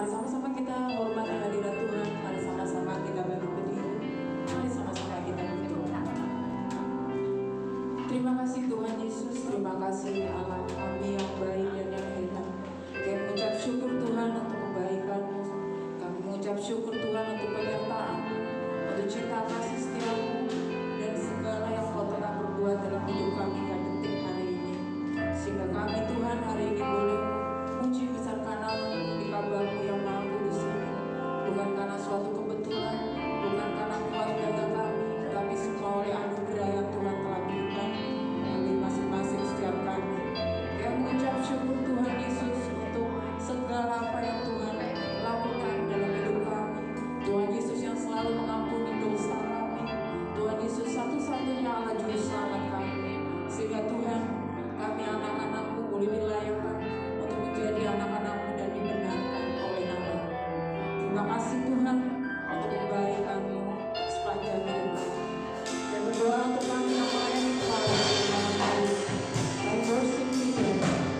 Mari sama-sama kita hormati hadirat Tuhan. Mari sama-sama kita berdiri. Mari sama-sama kita berdoa. Terima kasih Tuhan Yesus, terima kasih Allah kami yang baik dan yang enak. Kami mengucap syukur Tuhan untuk kebaikan-Mu. Kami mengucap syukur Tuhan untuk penyertaan-Mu, untuk cinta kasih setia-Mu, dan segala yang Kau telah berbuat dalam hidup kami hingga detik hari ini. Sehingga kami Tuhan hari ini boleh puji besarkan nama-Mu di kabar-Mu yang maha kudus ini. Bukan karena suatu kebetulan, bukan karena kuat daya kami, tapi semua oleh anugerah yang Tuhan telah berikan bagi masing-masing setiap kami. Kami mengucap syukur Tuhan Yesus untuk segala apa yang Tuhan lakukan dalam hidup kami. Tuhan Yesus yang selalu mengampuni dosa kami. Tuhan Yesus satu-satunya Allah Juru Selamat kami. Sehingga Tuhan, kami anak-anak-Mu boleh dilayakkan untuk menjadi anak-anak-Mu dan dibenarkan oleh nama-Mu. Terima kasih Tuhan untuk kebaikan-Mu sepanjang hidup kami. Dan berdoa untuk kami yang melayani kepala di malam hari ini. Dan worship leader,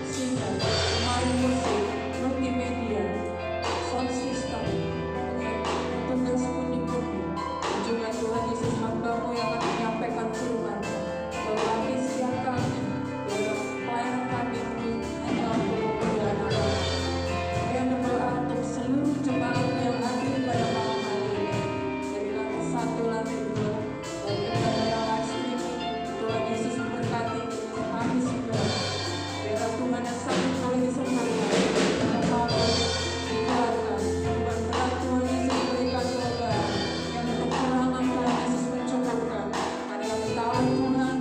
singer, pemain musik, multimedia, sound system, tugas pundi-pundi. Dan juga Tuhan Yesus hamba-Mu yang akan menyampaikan firman. Berlapis setiap kami, pelayanan kami hanya untuk kemuliaan Allah. Yang berdoa untuk seluruh jemaat yang hadir pada malam hari ini, dari lantai 1, lantai 2, dan kepada yang live streaming. Tuhan Yesus memberkati kami semua. Biarlah Tuhan yang sakit boleh disembuhkan, lemah boleh dikuatkan. Tuhan berat Tuhan Yesus berikan keluargaan, yang untuk kekurangan Tuhan Yesus mencukupkan. Karena kami tahu Tuhan,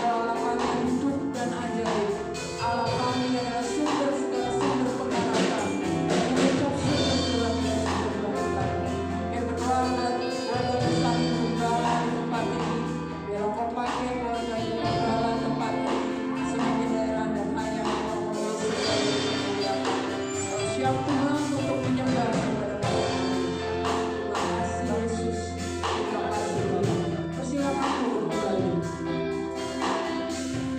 Allah kami yang hidup dan ajaib. Allah kami yang adalah sumber segala sumber pengharapan. Kami mengucap syukur Tuhan Yesus kembali lagi. Kami berdoa keluarga besar Gembala di tempat ini. Biar Engkau pakai keluarga Gembala tempat ini sebagai daerah dan hanya Engkau membawa segala kemuliaan. Kami siap Tuhan untuk menyembah kepada malam hari ini. Terima kasih Yesus. Terima kasih Tuhan. Persilakan turun kembali. Terima kasih Tuhan Yesus.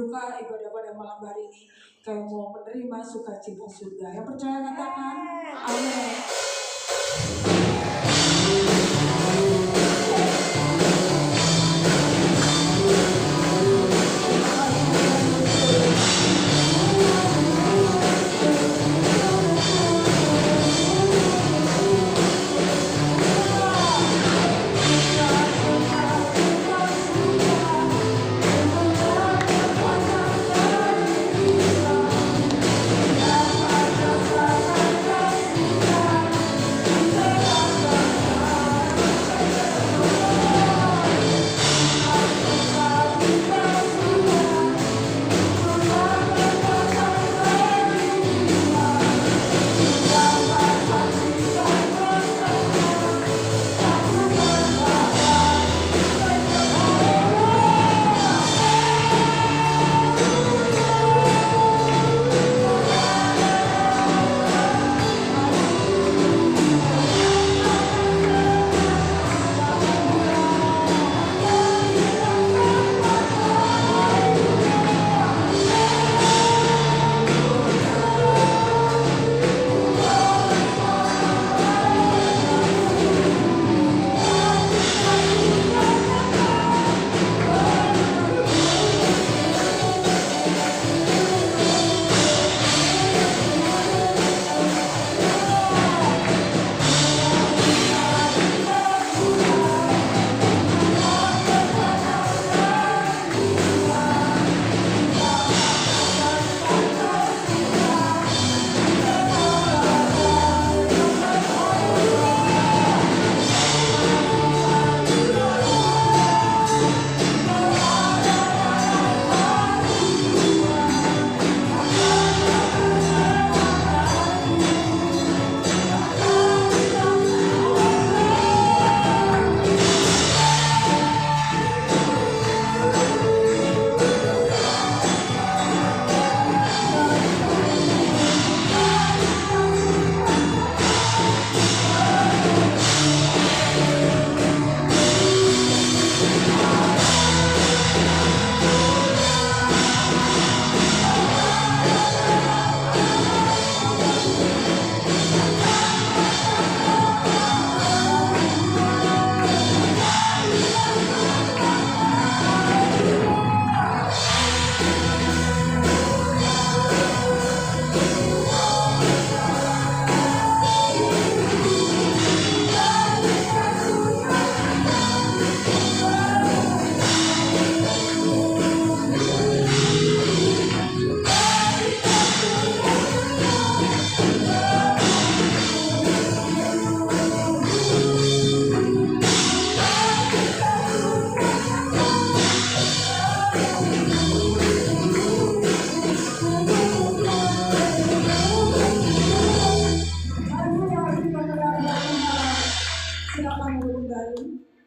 berduka ibadah pada malam hari ini, kamu mau menerima sukacita surga. Yang percaya katakan amin.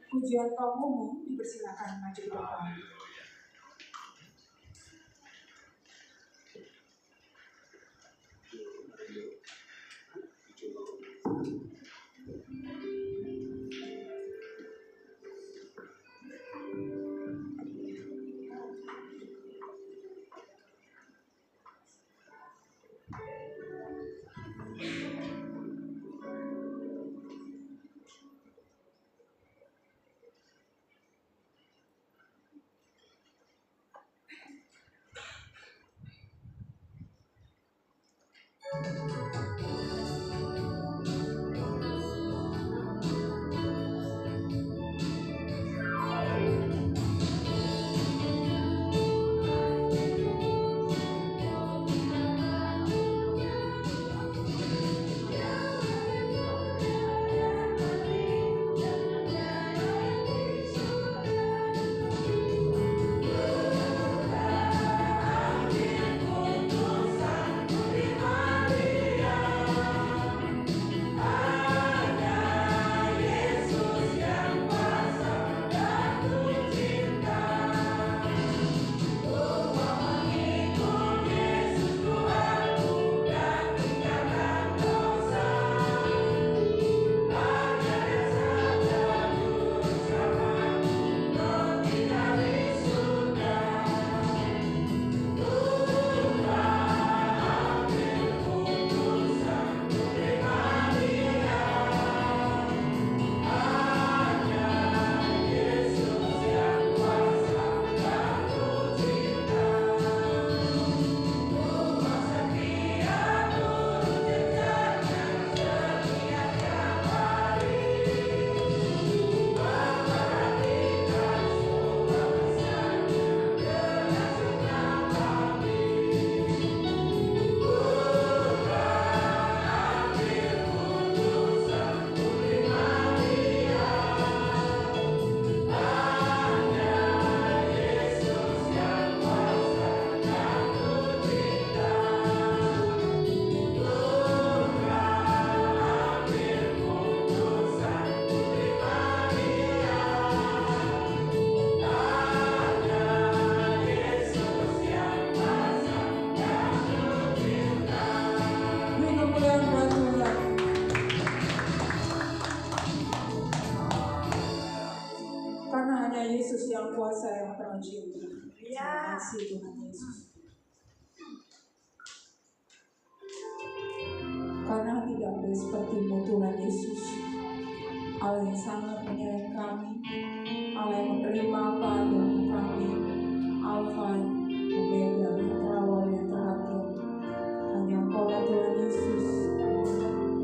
Pujian kaum umum dipersilakan maju ke depan. kuasa yang penuh cinta. Terima kasih Tuhan Yesus. Karena tidak ada seperti-Mu Tuhan Yesus, Allah yang sangat menyayangi kami, Allah yang menerima apa adanya kami, Alfa, Omega, yang terawal yang terakhir. Hanya Engkau lah Tuhan Yesus.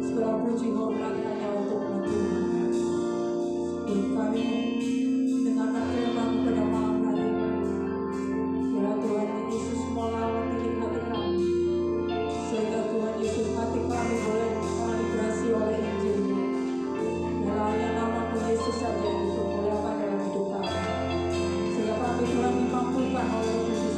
Segala puji hormat hanya untuk-Mu Tuhan. Sebelum kami mendengarkan firman-Mu pada malam hari ini, ya Tuhan Yesus melawat titik hati kami, sehingga Tuhan Yesus hati kami boleh tervibrasi oleh Injil-Mu. Biarlah hanya nama-Mu Yesus saja yang dipermuliakan dalam hidup kami, sehingga kami Tuhan dimampukan oleh Roh Kudus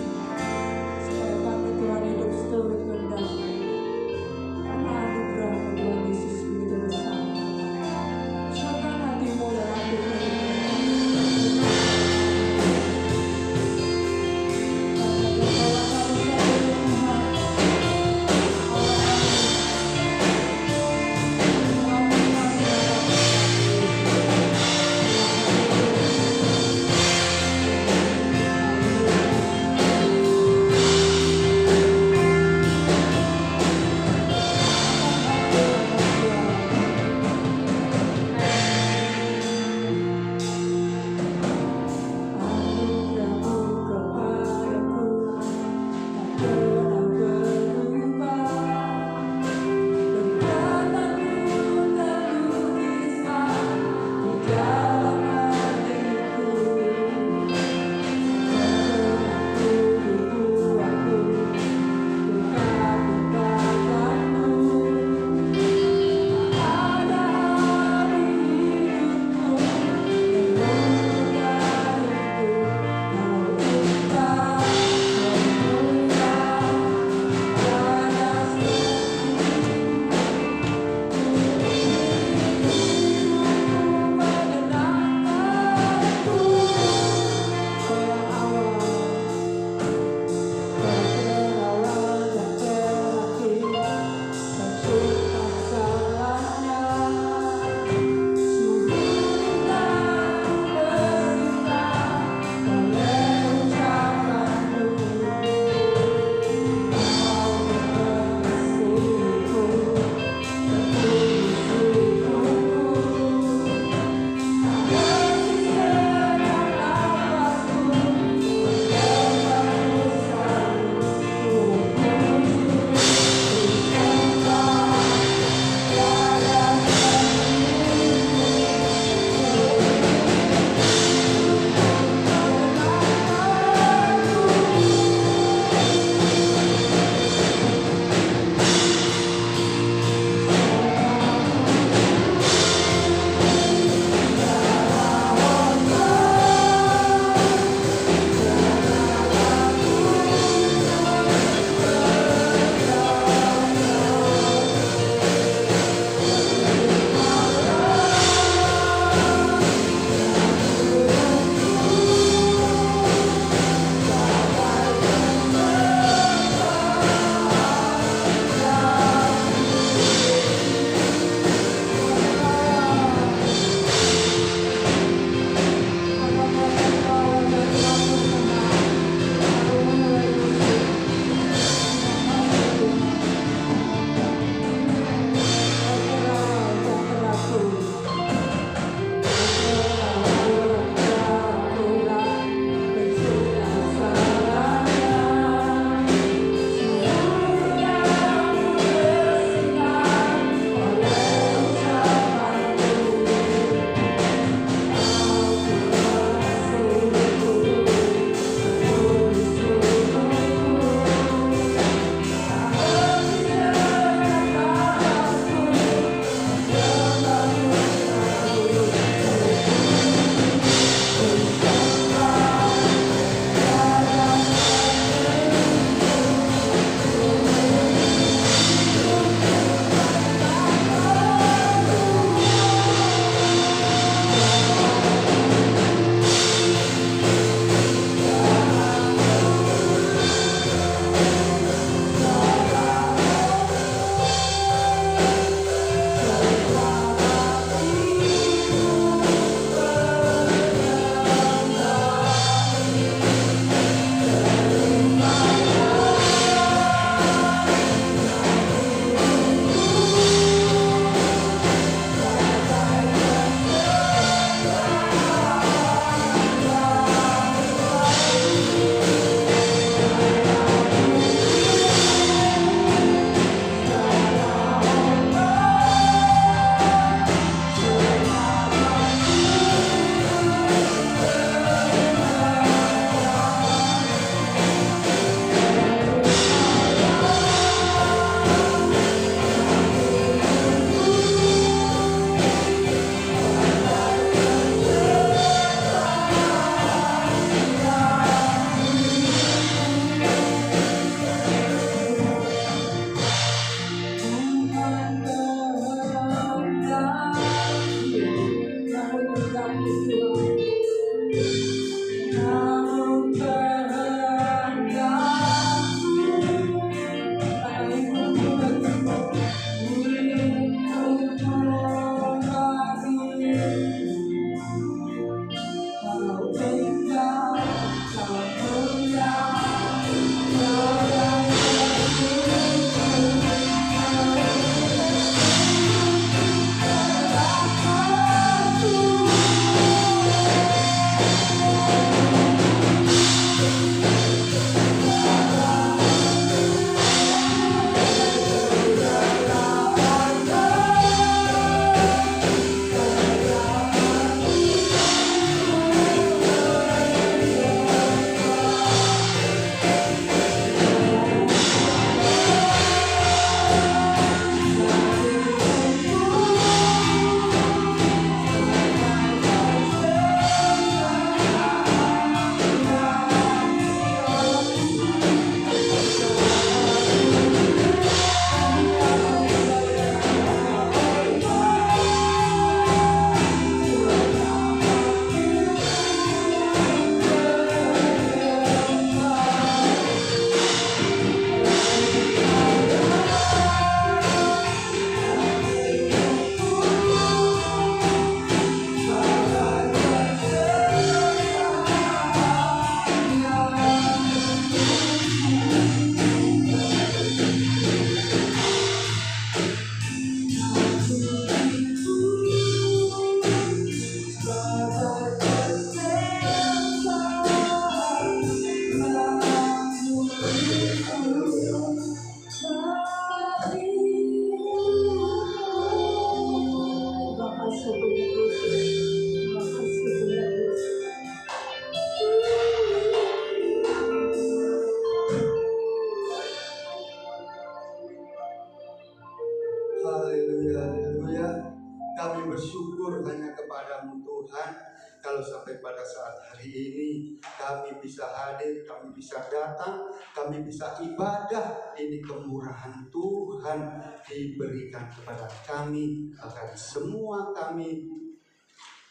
kalau sampai pada saat hari ini kami bisa hadir, kami bisa datang, kami bisa ibadah. Ini kemurahan Tuhan diberikan kepada kami, agar semua kami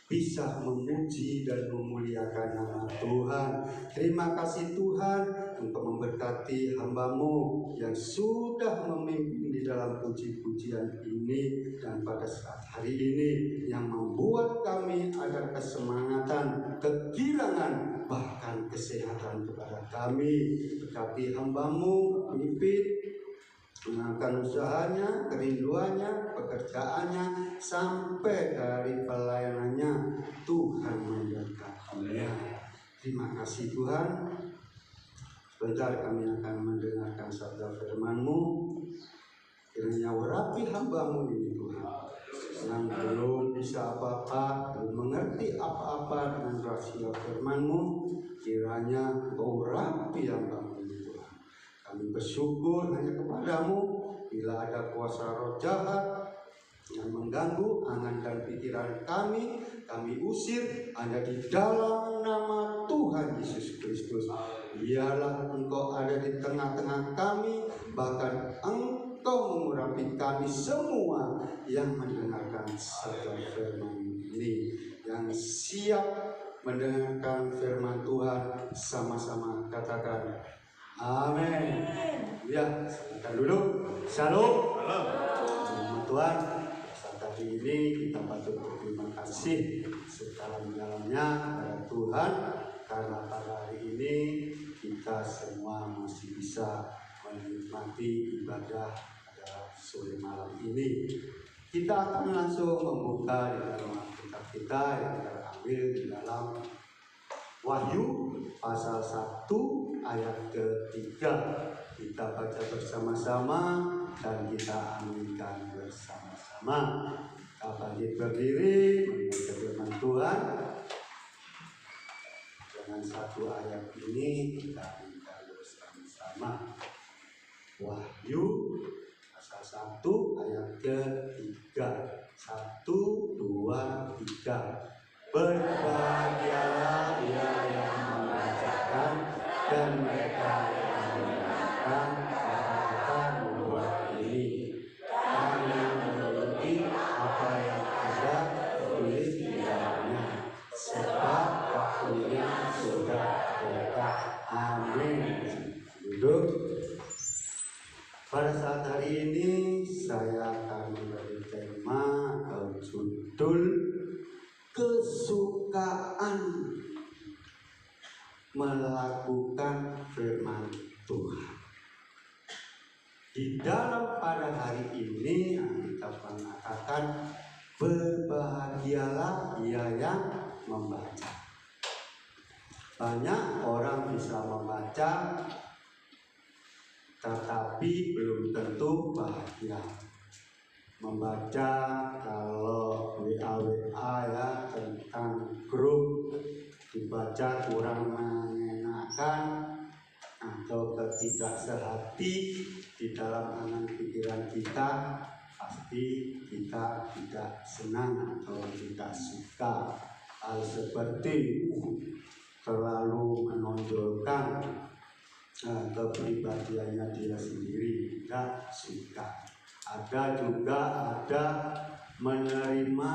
bisa memuji dan memuliakan nama Tuhan. Terima kasih Tuhan untuk memberkati hamba-Mu yang sudah memimpin di dalam puji-pujian ini, dan pada saat hari ini yang membuat kami ada kesemangatan, kegirangan, bahkan kesehatan kepada kami. Berkati hamba-Mu, pemimpin, menangkan usahanya, kerinduannya, pekerjaannya, sampai dari pelayanannya. Tuhan memberkatinya. Terima kasih Tuhan. Sebentar kami akan mendengarkan sabda firman-Mu. Kiranya urapi hamba-Mu ini Tuhan, yang belum bisa apa-apa, belum mengerti apa-apa dengan rahasia firman-Mu. Kiranya urapi hamba-Mu ini Tuhan. Kami bersyukur hanya kepadamu. Bila ada kuasa roh jahat yang mengganggu angan dan pikiran kami usir hanya di dalam nama Tuhan Yesus Kristus. Biarlah Engkau ada di tengah-tengah kami, bahkan Engkau mengurapi kami semua yang mendengarkan sabda firman ini, yang siap mendengarkan firman Tuhan. Sama-sama katakan amin. Ya, sebentar dulu. Shalom. Terima Tuhan. Saat hari ini kita patut berterima kasih sedalam-dalamnya kepada Tuhan, karena pada hari ini kita semua masih bisa menikmati ibadah pada sore malam ini. Kita akan langsung membuka di dalam Alkitab kita yang kita ambil di dalam Wahyu pasal 1 ayat ke-3. Kita baca bersama-sama dan kita aminkan bersama-sama. Kita bangkit berdiri mendengar firman Tuhan. Dengan satu ayat ini kita aminkan bersama-sama. Wahyu pasal 1 ayat ke-3. 1, 2, 3. Berbahagialah ia yang membacakan dan mereka yang mendengarkan kata-kata nubuat ini, karena menuruti apa yang ada tertulis di dalamnya, sebab waktunya sudah dekat. Amin. Duduk. Pada saat hari ini saya akan memberi tema atau judul kesukaan melakukan firman Tuhan. Di dalam pada hari ini kita mengatakan berbahagialah ia yang membaca. Banyak orang bisa membaca, tetapi belum tentu bahagia. Membaca kalau WA ya tentang grup dibaca kurang mengenakan atau tidak sehati di dalam angan pikiran kita, pasti kita tidak senang atau tidak suka. Hal seperti terlalu menonjolkan kepribadiannya dia sendiri, tidak suka. Ada menerima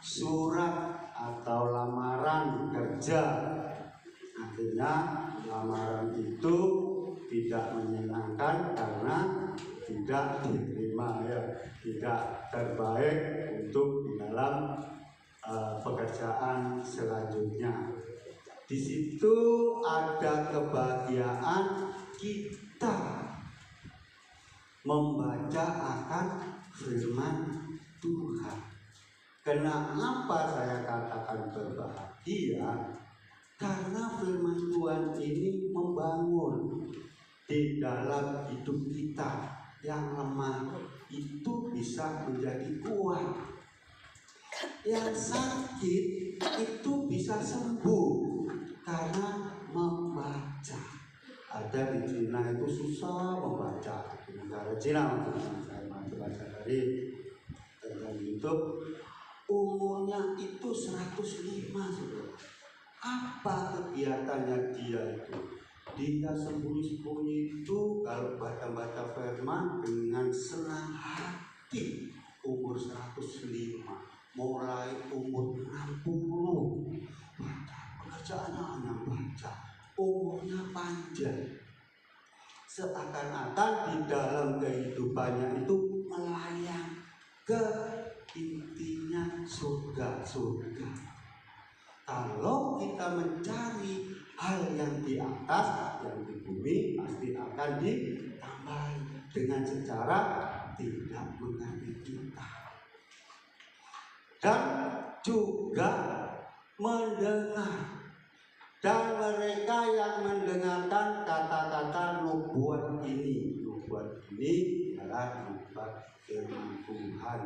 surat atau lamaran kerja, akhirnya lamaran itu tidak menyenangkan karena tidak diterima, tidak terbaik untuk di dalam pekerjaan selanjutnya. Di situ ada kebahagiaan kita membaca akan firman Tuhan. Kenapa saya katakan berbahagia? Karena firman Tuhan ini membangun di dalam hidup kita. Yang lemah itu bisa menjadi kuat. Yang sakit itu bisa sembuh karena membaca. Ada di Cina itu susah membaca, di negara Cina saya baca dari YouTube. umurnya itu 105, saudara. Apa kegiatannya dia itu? Dia sembunyi-sembunyi itu kalau baca-baca firman dengan senang hati. Umur 105, mulai umur 60, baca pekerjaannya hanya baca, umurnya panjang. Seakan-akan di dalam kehidupannya itu melayang ke intinya surga-surga. Kalau kita mencari hal yang di atas, yang di bumi, pasti akan ditambah dengan secara tidak mengerti kita. Dan juga mendengar. Dan mereka yang mendengarkan kata-kata nubuat ini adalah nubuat firman Tuhan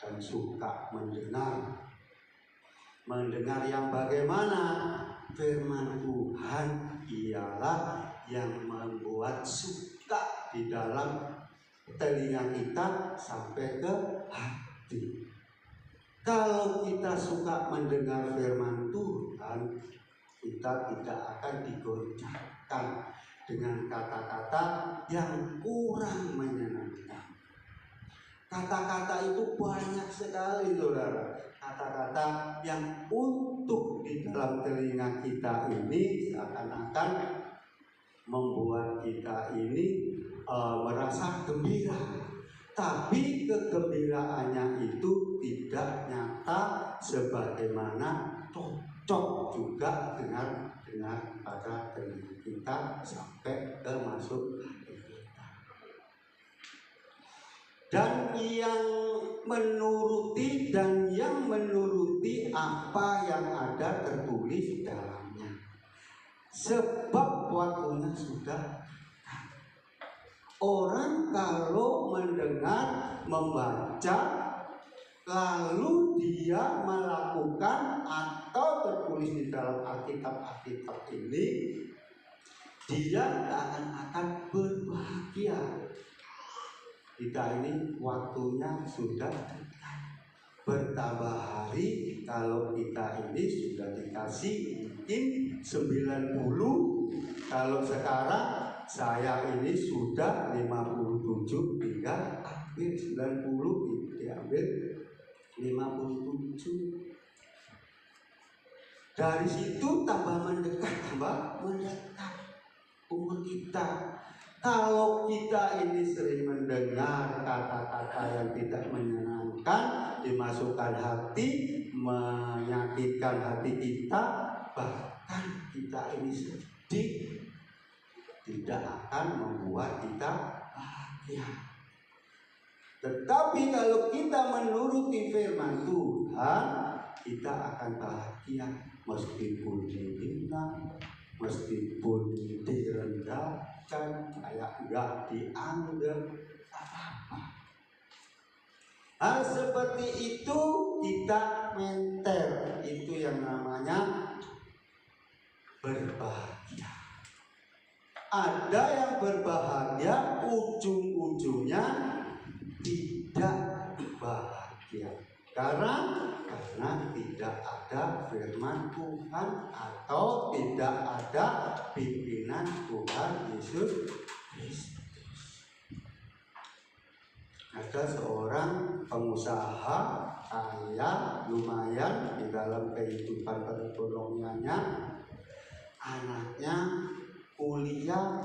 dan suka mendengar. Mendengar yang bagaimana? Firman Tuhan ialah yang membuat suka di dalam telinga kita sampai ke hati. Kalau kita suka mendengar firman Tuhan, kita tidak akan digoncangkan dengan kata-kata yang kurang menyenangkan. Kata-kata itu banyak sekali, saudara. Kata-kata yang untuk di dalam telinga kita ini seakan-akan membuat kita ini merasa gembira. Tapi kegembiraannya itu tidak nyata sebagaimana cocok juga dengan pada telinga kita sampai ke masuk hati kita. Dan yang menuruti apa yang ada tertulis dalamnya. Sebab waktunya sudah. Orang kalau mendengar, membaca, lalu dia melakukan atau tertulis di dalam Alkitab ini, dia akan berbahagia. Kita ini waktunya sudah bertambah hari. Kalau kita ini sudah dikasih mungkin 90. Kalau sekarang saya ini sudah 57, tinggal ambil 90, diambil 57. Dari situ tambah mendekat umur kita. Kalau kita ini sering mendengar kata-kata yang tidak menyenangkan, dimasukkan hati, menyakitkan hati kita, bahkan kita ini sedih, tidak akan membuat kita bahagia. Tetapi kalau kita menuruti firman Tuhan, kita akan bahagia meskipun dihina, meskipun direndahkan, kayak enggak dianggap apa-apa. Hal seperti itu kita menter, itu yang namanya berbahagia. Ada yang berbahagia ujung-ujungnya tidak bahagia karena tidak ada firman Tuhan atau tidak ada pimpinan Tuhan Yesus Kristus. Ada seorang pengusaha kaya lumayan di dalam kehidupan perekonomiannya, anaknya kuliah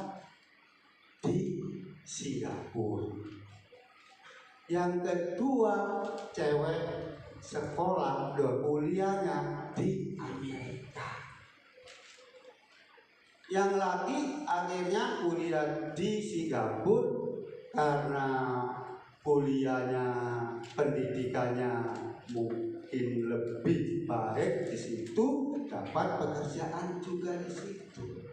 di Singapura. Yang kedua, cewek sekolah kuliahnya di Amerika. Yang laki akhirnya kuliah di Singapura karena kuliahnya, pendidikannya mungkin lebih baik di situ, dapat pekerjaan juga di situ.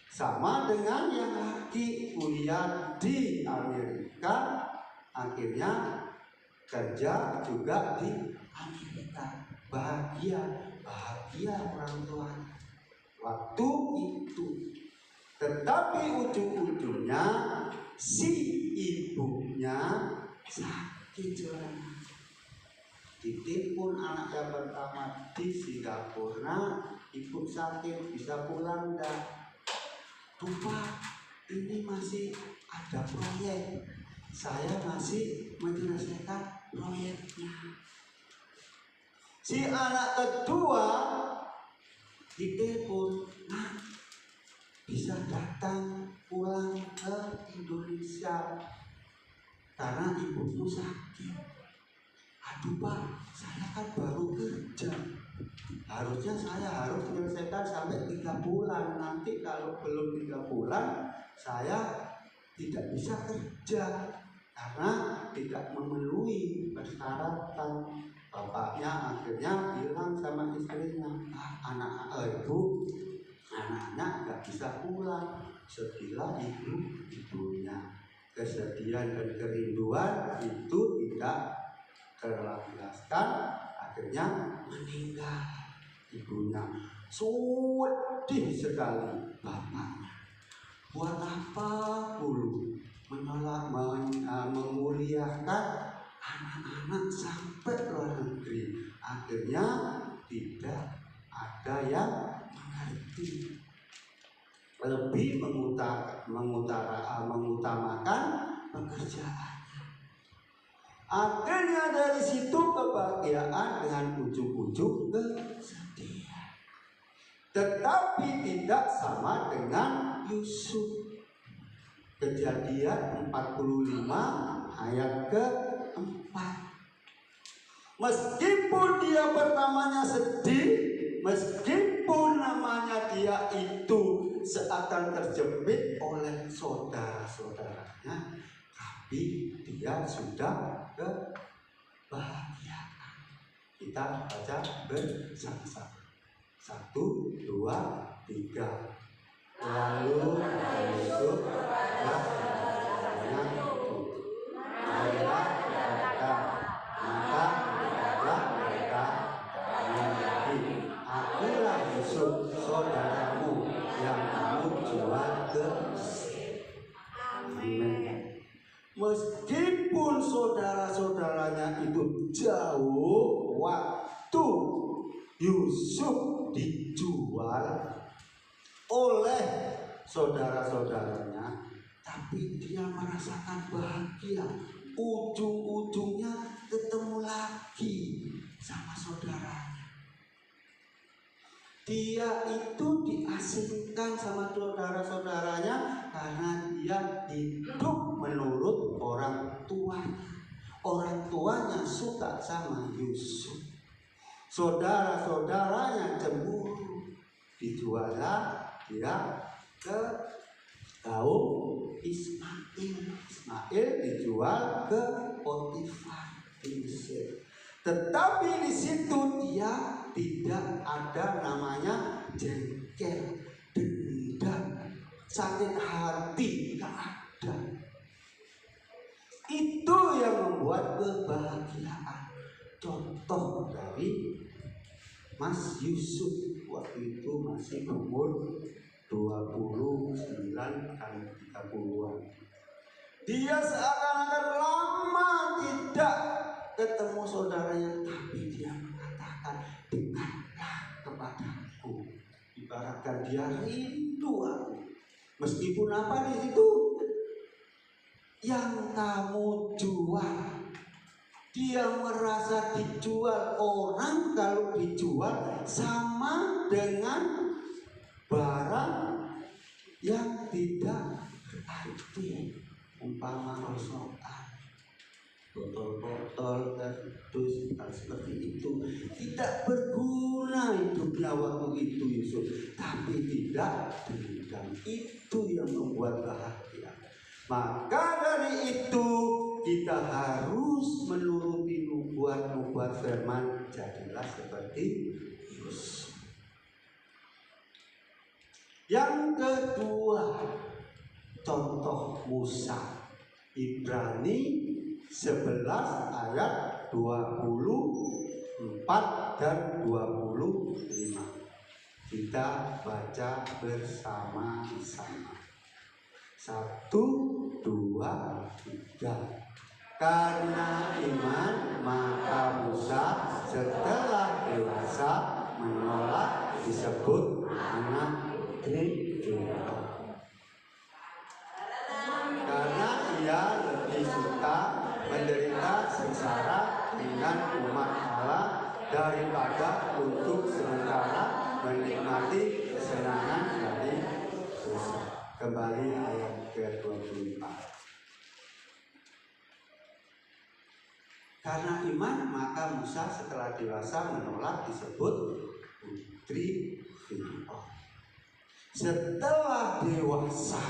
Sama dengan yang laki kuliah di Amerika, akhirnya kerja juga di Amerika. Bahagia orang tua waktu itu. Tetapi ujung-ujungnya si ibunya sakit. Ditipun anak yang pertama di Singapura, ibu sakit bisa pulang enggak? Lupa, ini masih ada proyek, saya masih menyelesaikan proyeknya. Si anak kedua ditelepon, nah bisa datang pulang ke Indonesia karena ibumu sakit. Aduh Pak, saya kan baru kerja, harusnya saya harus menyelesaikan sampai 3 bulan. Nanti kalau belum 3 bulan saya tidak bisa kerja karena tidak memenuhi persyaratan. Bapaknya akhirnya bilang sama istrinya, ibu, anak-anak nggak bisa pulang. Sedihlah ibunya. Kesedihan dan kerinduan itu tidak terlampiaskan, akhirnya meninggal ibunya. Sedih sekali bapaknya. Buat apa dulu menolak menguliahkan anak-anak sampai luar negeri? Akhirnya tidak ada yang mengerti, lebih mengutamakan pekerjaan. Akhirnya dari situ kebahagiaan dengan ujung-ujung kesedihan. Tetapi tidak sama dengan Yusuf. Kejadian 45 ayat ke-4. Meskipun dia pertamanya sedih, meskipun namanya dia itu seakan terjepit oleh saudara-saudaranya, tapi dia sudah kebahagiaan. Kita baca bersama-sama. 1, 2, 3. Lalu Yusuf saudaranya itu mereka datang, maka tidaklah mereka lagi. Akulah Yusuf saudaramu yang kamu jual ke Mesir. Amin. Meskipun saudara-saudaranya itu jauh, waktu Yusuf dijual oleh saudara-saudaranya, tapi dia merasakan bahagia. Ujung-ujungnya ketemu lagi sama saudaranya. Dia itu diasingkan sama saudara-saudaranya karena dia hidup menurut orang tuanya. Orang tuanya suka sama Yusuf. Saudara-saudaranya cemburu. Dijuallah dia ke kaum Ismail. Ismail dijual ke Potifar di Mesir. Tetapi di situ dia tidak ada namanya jengkel, dendam, sakit hati, tidak ada. Itu yang membuat kebahagiaan. Contoh dari Mas Yusuf waktu itu masih umur 29 kan 30-an. Dia seakan-akan lama tidak ketemu saudaranya, tapi dia mengatakan, dekatlah kepadaku. Ibaratkan dia rindu aku. Meskipun apa di situ yang kamu jual. Dia merasa dijual. Orang kalau dijual sama dengan barang yang tidak berarti. Umpama rosokan, botol-botol, kardus, seperti itu, tidak berguna hidupnya waktu itu Yusuf. Tapi tidak dendam. Itu yang membuat bahagia. Maka dari itu kita harus menuruti nubuat-nubuat firman. Jadilah seperti Yusuf. Yang kedua, contoh Musa. Ibrani 11 ayat 24 dan 25. Kita baca bersama-sama. 1, 2, 3. Karena iman maka Musa setelah dewasa menolak disebut anak Fir'aun. Karena ia lebih suka menderita sengsara dengan umat Allah daripada untuk sementara menikmati kesenangan dari dosa. Kembali ayat ke-24. Karena iman maka Musa setelah dewasa menolak disebut putri Fir'aun. Setelah dewasa,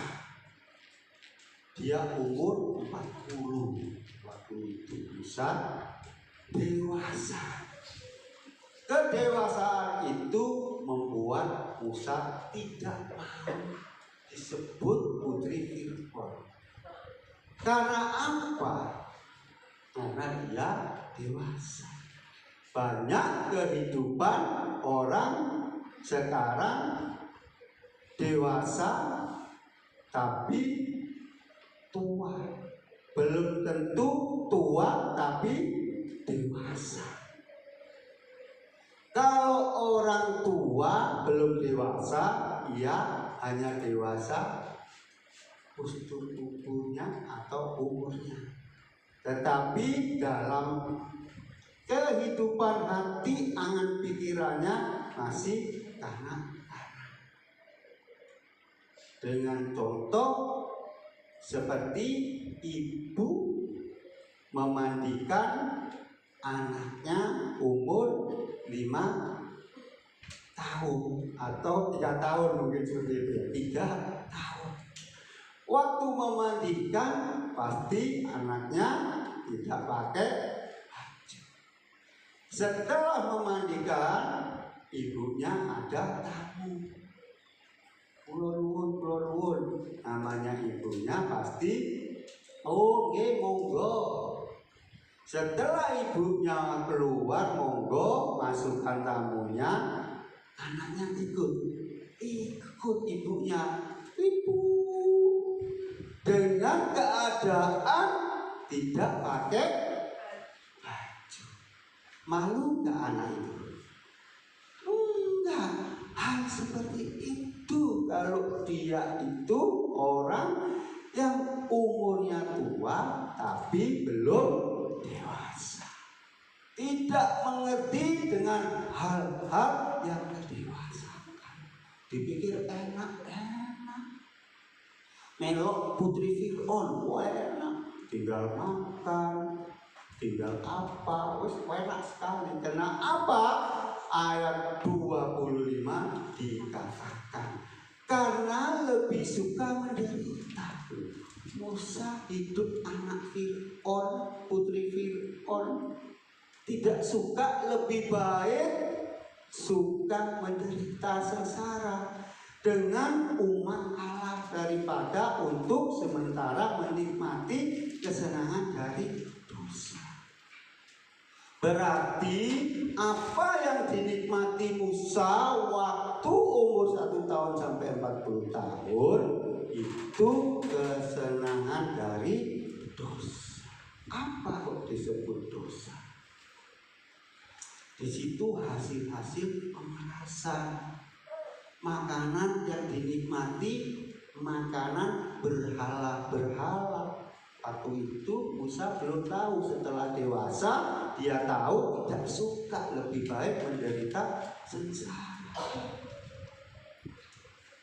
dia umur 40 waktu itu Musa dewasa. Kedewasaan itu membuat Musa tidak mau disebut putri Fir'aun. Karena apa? Karena dia dewasa. Banyak kehidupan orang sekarang dewasa tapi tua. Belum tentu tua tapi dewasa. Kalau orang tua belum dewasa, ia hanya dewasa postur tubuhnya atau umurnya. Tetapi dalam kehidupan hati, angan pikirannya masih kanak-kanak. Dengan contoh seperti ibu memandikan anaknya umur 5 tahun atau 3 tahun mungkin seperti itu ya, 3 tahun. Waktu memandikan pasti anaknya tidak pakai baju. Setelah memandikan ibunya ada tamu. Kulon, namanya ibunya pasti oke monggo. Setelah ibunya keluar monggo masukkan tamunya, anaknya ikut ibunya. Ibu dengan keadaan tidak pakai baju. Malu nggak anak itu? Enggak. Hal seperti itu kalau dia itu orang yang umurnya tua tapi belum dewasa, tidak mengerti dengan hal-hal yang mendewasakan. Dipikir enak, melok putri Fir'aun, enak, tinggal makan, tinggal apa, wes enak sekali. Kena apa? Ayat 25 dikatakan karena lebih suka menderita. Musa hidup anak Fir'aun, putri Fir'aun, tidak suka, lebih baik suka menderita sengsara dengan umat Allah daripada untuk sementara menikmati kesenangan dari dosa. Berarti apa yang dinikmati Musa waktu umur 1 tahun sampai 40 tahun itu kesenangan dari dosa. Apa kok disebut dosa? Di situ hasil-hasil pemerasan. Makanan yang dinikmati makanan berhala-berhala. Waktu itu Musa belum tahu, setelah dewasa dia tahu tidak suka, lebih baik menderita sengsara.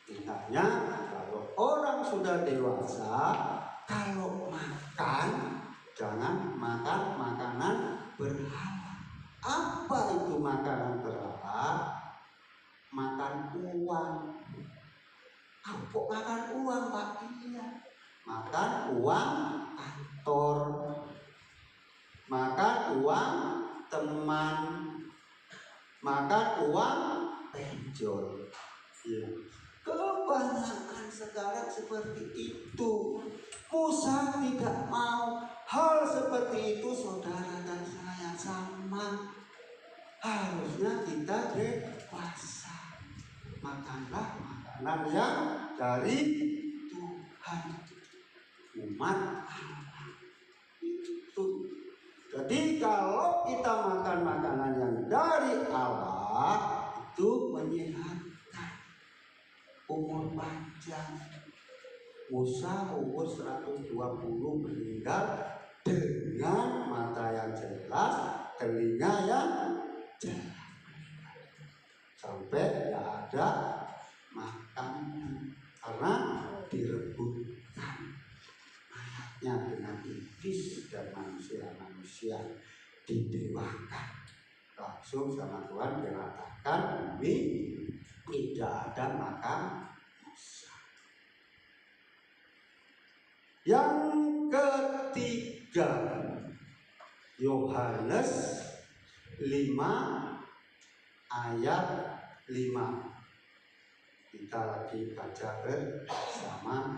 Makanya kalau orang sudah dewasa, kalau makan jangan makan makanan berhala. Apa itu makanan berhala? Makan uang. Kok makan uang, Pak? Iya. Makan uang kantor, makan uang teman, makan uang penjol. Ya. Kebanyakan sekarang seperti itu. Musa tidak mau hal seperti itu, saudara dan saya sama. Harusnya kita dewasa. Makanlah makanan yang dari Tuhan. Umat Allah itu panjang. Musa umur 120 meninggal dengan mata yang jelas, telinga yang jelas. Sampai tidak ada makan karena direbutkan mayatnya dengan iblis dan manusia didewakan. Langsung sama Tuhan dikatakan ini tidak ada makan Musa. Yang ketiga, Yohanes 5 ayat 5. Kita lagi baca bersama-sama.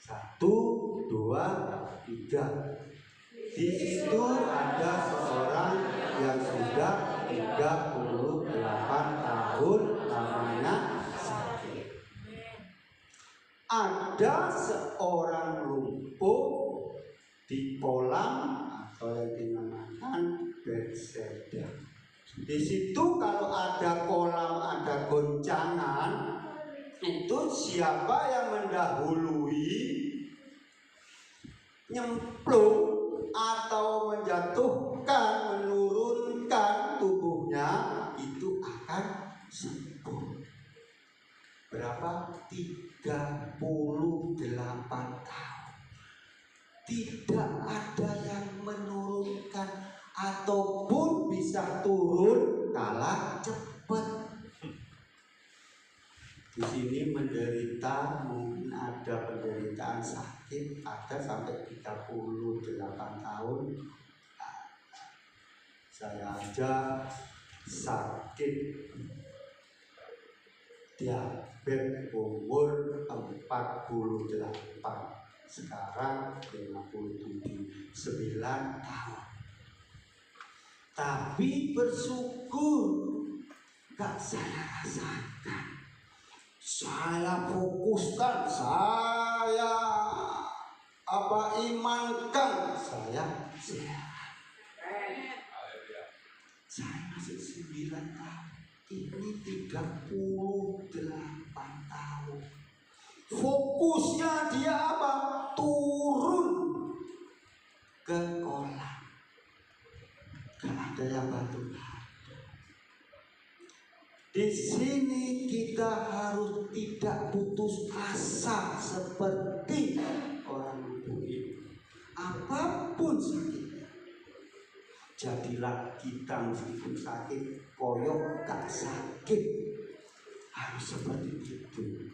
1, 2, 3. Di situ ada seorang yang sudah 38 tahun lamanya sakit. Ada seorang lumpuh di kolam atau yang dinamakan Bethesda. Di situ kalau ada kolam, ada goncangan, itu siapa yang mendahului nyemplung atau menjatuhkan, menurunkan tubuhnya, itu akan sembuh. Berapa? 38 tahun. Tidak ada yang menurunkan ataupun bisa turun kalah cepat. Di sini menderita, mungkin ada penderitaan sakit, ada sampai 38 tahun. Saya aja sakit diabetes umur 48, sekarang 57, 9 tahun. Tapi bersyukur gak saya rasakan. Saya fokuskan, saya imankan, saya sehat. Saya masih 9 tahun. Ini 38 tahun. Fokusnya dia apa? Turun ke kolam. Gak ada yang bantu. Di sini kita harus tidak putus asa seperti orang lumpuh ini. Apapun sakitnya, jadilah kita meskipun sakit koyok gak sakit. Harus seperti itu.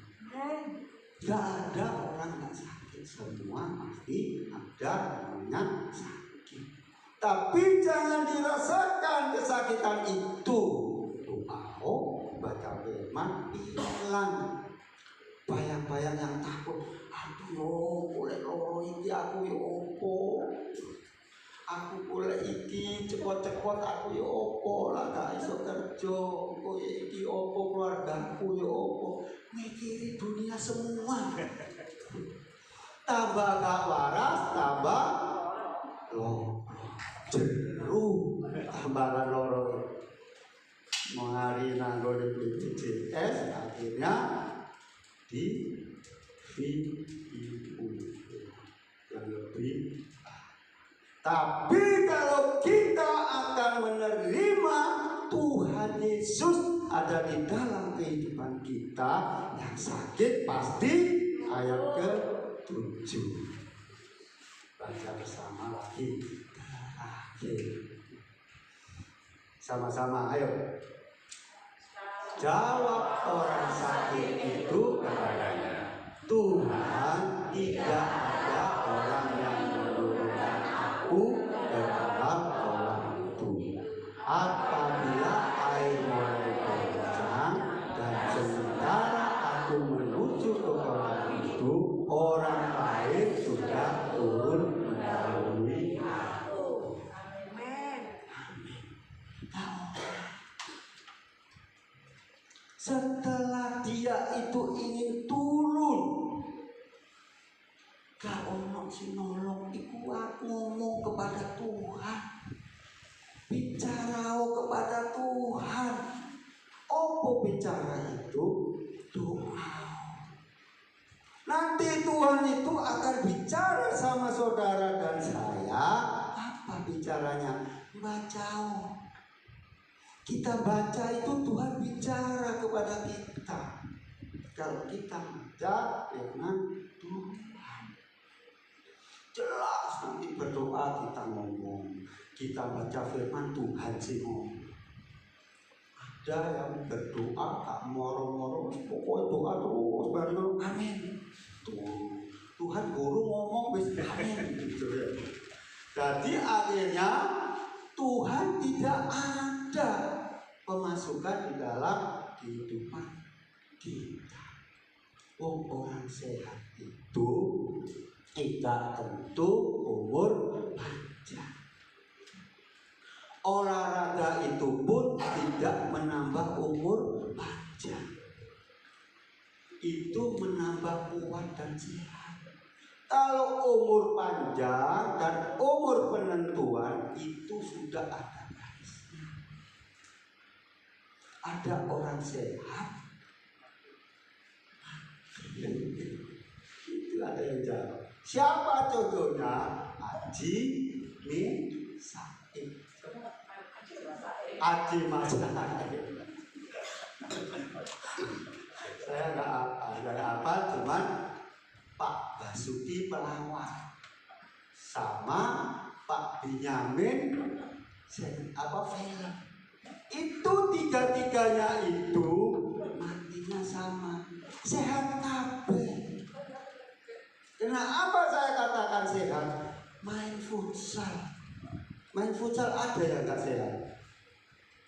Gak ada orang gak sakit, semua pasti ada namanya sakit. Tapi jangan dirasakan kesakitan itu. Baca firman hilang bayang-bayang yang takut. Aduh yo, boleh loro iki aku yo opo? Aku boleh iki cepot-cepot aku yo opo? Lah gak iso kerja, kok iki opo keluargaku yo opo? Mikiri dunia semua. Tambah gak waras, tambah loro. Jeru tambah loro. Menghari nanggone BPJS, akhirnya di VIU yang lebih. Tapi kalau kita akan menerima Tuhan Yesus ada di dalam kehidupan kita, yang sakit pasti ayat ke-7. Baca bersama lagi. Terakhir. Sama-sama, ayo. Jawab orang sakit itu kepadanya, Tuhan, tidak ada orang yang menurunkan aku ke dalam kolam itu. Apabila air mulai goncang dan sementara aku menuju ke kolam itu, orang lain sudah turun mendahului aku. Setelah dia itu ingin turun, gak ono sing nolong, iku aku ngomong kepada Tuhan, bicara kepada Tuhan. Opo bicara itu? doa. Nanti Tuhan itu akan bicara sama saudara dan saya. Apa bicaranya? Baca. Kita baca itu Tuhan bicara kepada kita. Kalau kita baca dengan Tuhan, jelas nanti berdoa kita ngomong. Kita baca firman Tuhan sih ngomong. Ada yang berdoa tak moro-moro, pokoknya doa terus bareng amin. Tuhan guru ngomong wis amin gitu ya. Jadi akhirnya Tuhan tidak ada pemasukan di dalam kehidupan kita. Orang sehat itu tidak tentu umur panjang. Olahraga itu pun tidak menambah umur panjang. Itu menambah kuat dan sehat. Kalau umur panjang dan umur penentuan itu sudah ada garisnya. Ada orang sehat, itu ada yang jawab. Siapa contohnya? Haji Said. Haji Mas saya nggak apa, cuman Pak Basuki Pelawat sama Pak Benyamin film itu tiga-tiganya itu matinya sama, sehat kabeh. Kenapa saya katakan sehat? Main futsal ada yang nggak sehat?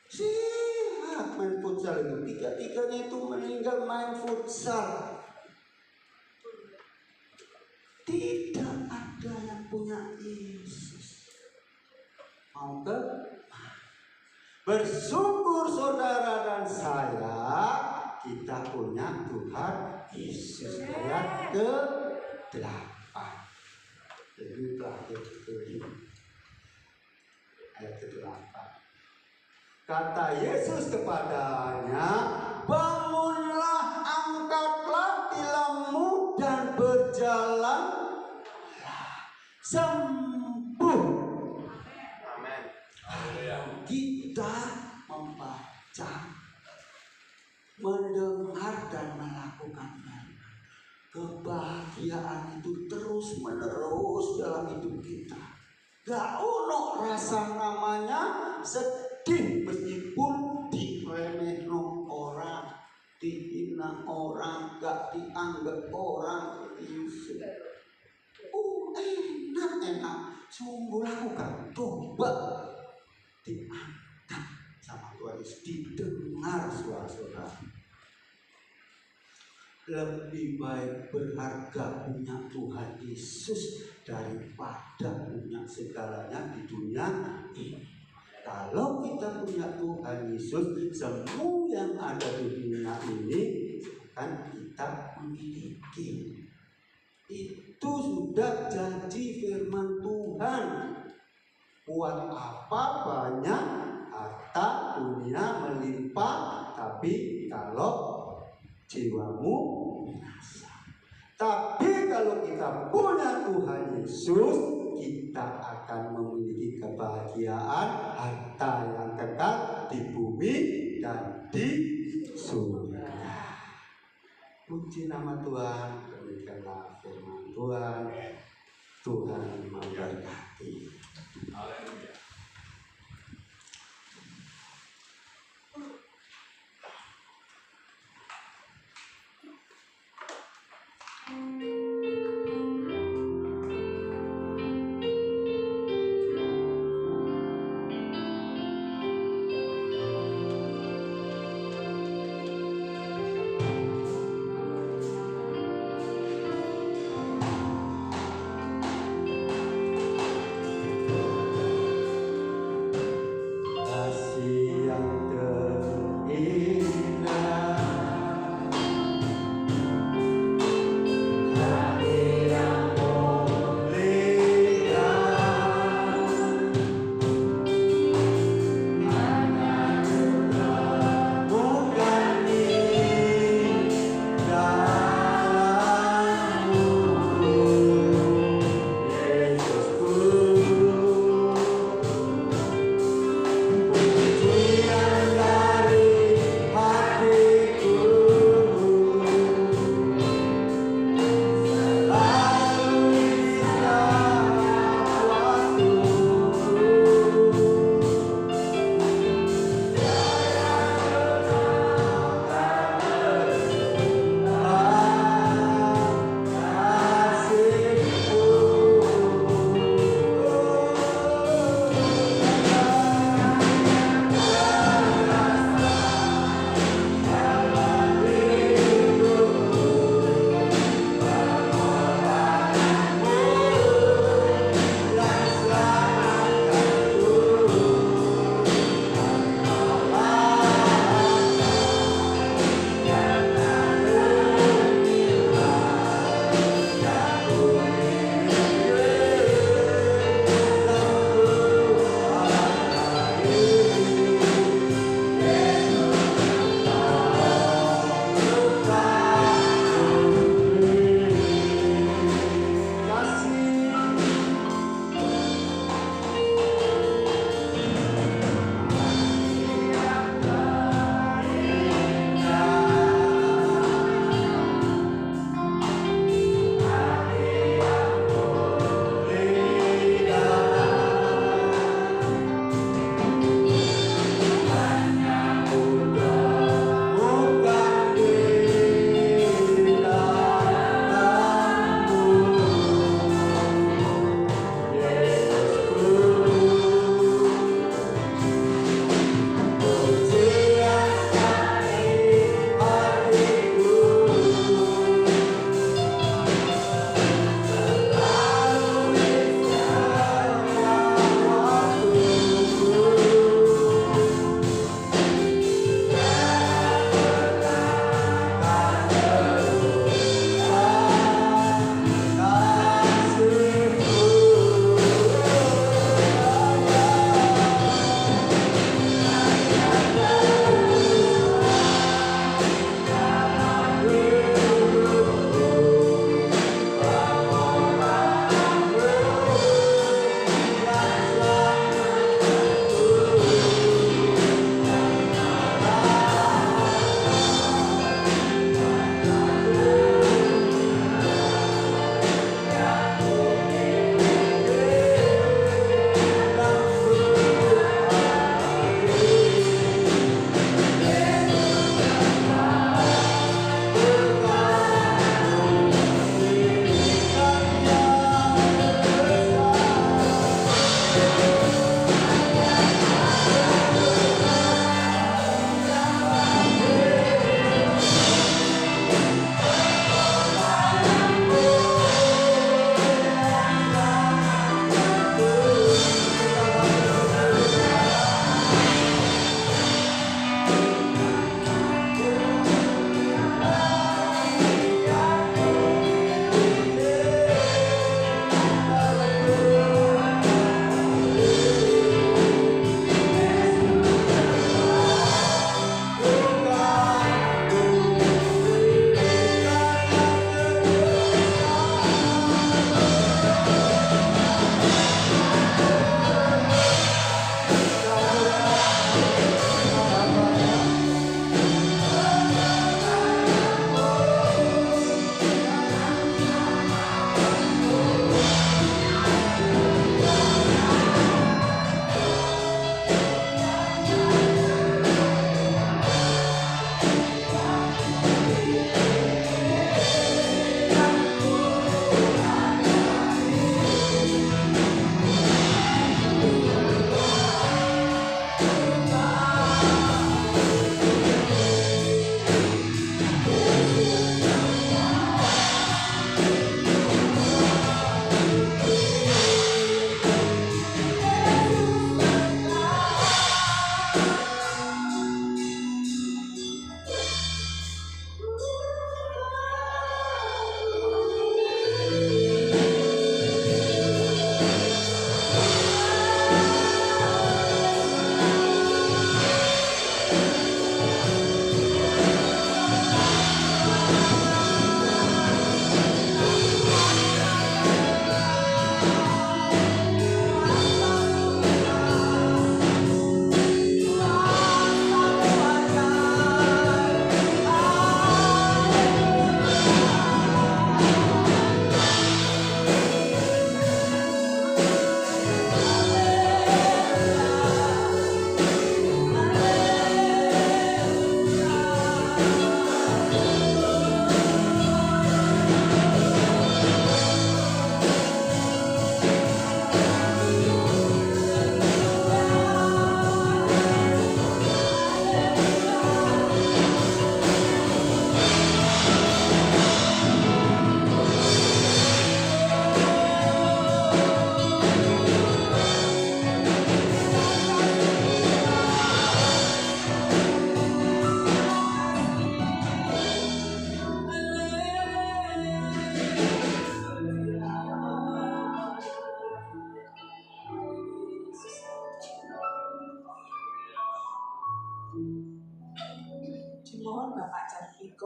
Sehat main futsal itu, tiga-tiganya itu meninggal main futsal. Tidak ada yang punya Yesus. Mau ke? Bersyukur saudara dan saya, kita punya Tuhan Yesus. Ayat ke-8. Jadi terakhir ayat ke-8. Kata Yesus kepadanya, bangunlah, angkatlah tilammu dan berjalan, sembuh. Amin. Kita membaca, mendengar dan melakukan kebahagiaan itu terus menerus dalam hidup kita. Gak ono rasa namanya sedih meskipun diremehno orang, dihina orang, gak dianggap orang. Enak, sungguh lakukan, coba diangkat sama Tuhan Yesus, didengar suara saudara. Lebih baik berharga punya Tuhan Yesus daripada punya segalanya di dunia ini. Kalau kita punya Tuhan Yesus, semua yang ada di dunia ini akan kita memiliki. Itu sudah janji firman Tuhan. Buat apa banyak harta dunia melimpah, tapi kalau jiwamu binasa. Tapi kalau kita punya Tuhan Yesus, kita akan memiliki kebahagiaan, harta yang kekal di bumi dan di surga. Puji nama Tuhan, demikianlah firman Tuhan. Tuhan memberkati. Haleluya.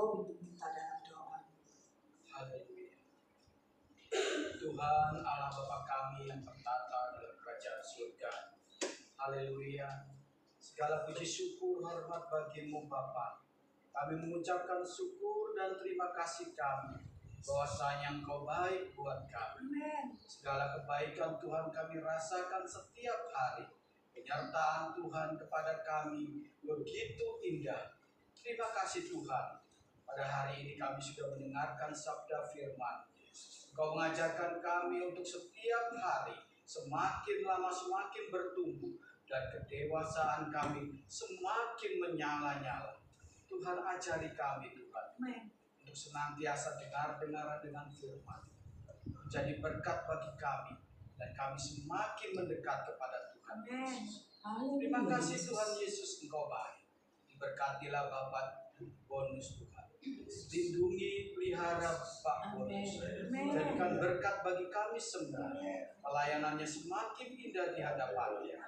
Engkau pimpin kita dalam doa. Haleluya. Tuhan Allah Bapa kami yang bertata dalam kerajaan surga. Haleluya. Segala puji syukur hormat bagimu Bapa. Kami mengucapkan syukur dan terima kasih kami bahwasanya Engkau baik buat kami. Segala kebaikan Tuhan kami rasakan setiap hari. Penyertaan Tuhan kepada kami begitu indah. Terima kasih Tuhan. Pada hari ini kami sudah mendengarkan sabda firman. Engkau mengajarkan kami untuk setiap hari semakin lama semakin bertumbuh dan kedewasaan kami semakin menyala-nyala. Tuhan ajari kami Tuhan untuk senantiasa dengar-dengaran dengan firman. Menjadi berkat bagi kami dan kami semakin mendekat kepada Tuhan Yesus. Terima kasih Tuhan Yesus, Engkau baik. Diberkatilah Bapak Bonus Tuhan. Lindungi, pelihara Pak Bonus. Jadikan berkat bagi kami semua. Pelayanannya semakin indah di hadapannya.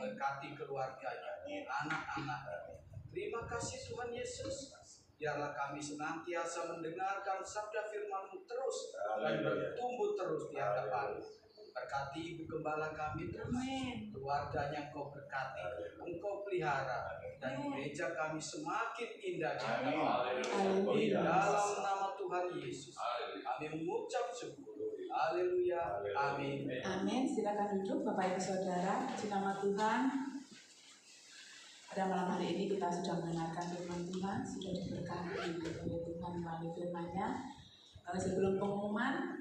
Berkati keluarganya, anak-anaknya. Terima kasih Tuhan Yesus. Biarlah kami senantiasa mendengarkan sabda firman-Mu terus dan bertumbuh terus di hadapan-Mu. Berkati Ibu Gembala kami terus, keluarganya Engkau berkati, Engkau pelihara, dan gereja kami semakin indah di hadapan-Mu. Di dalam nama Tuhan Yesus, kami mengucap syukur. Haleluya. Amin. Amin. Silakan duduk Bapak Ibu Saudara. Puji nama Tuhan. Pada malam hari ini kita sudah mendengarkan firman Tuhan, sudah diberkati oleh Tuhan melalui firman-Nya. Sebelum pengumuman,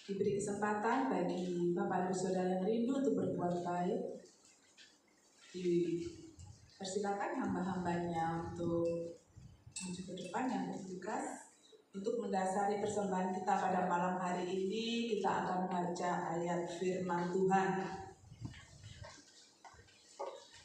diberi kesempatan bagi Bapak Ibu Saudara yang rindu untuk berbuat baik. Dipersilakan hamba-hambanya untuk maju ke depan yang bertugas. Untuk mendasari persembahan kita pada malam hari ini, kita akan membaca ayat firman Tuhan.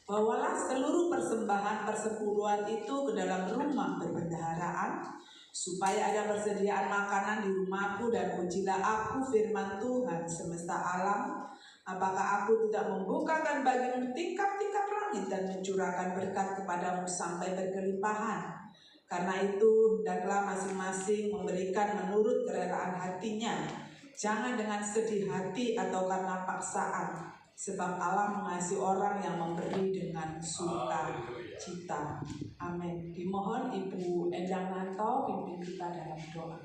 Bawalah seluruh persembahan persepuluhan itu ke dalam rumah perbendaharaan, supaya ada persediaan makanan di rumahku, dan ujilah aku firman Tuhan semesta alam. Apakah aku tidak membukakan bagimu tingkap-tingkap langit dan mencurahkan berkat kepadamu sampai berkelimpahan? Karena itu, hendaklah masing-masing memberikan menurut kerelaan hatinya, jangan dengan sedih hati atau karena paksaan, sebab Allah mengasihi orang yang memberi dengan sukacita. Amin. Dimohon Ibu Endang Nanto pimpin kita dalam doa.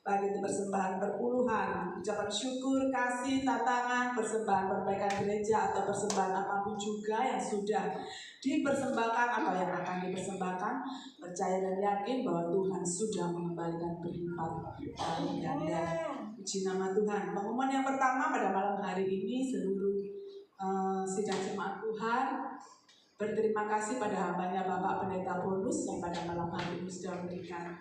baik itu persembahan perpuluhan, ucapan syukur, kasih, tantangan, persembahan perbaikan gereja atau persembahan apapun juga yang sudah dipersembahkan atau yang akan dipersembahkan, percaya dan yakin bahwa Tuhan sudah mengembalikan berlipat kali ganda. Puji nama Tuhan. Pengumuman yang pertama pada malam hari ini seluruh sidang jemaat Tuhan berterima kasih pada hambanya Bapak Pendeta Bonus yang pada malam hari ini sudah memberikan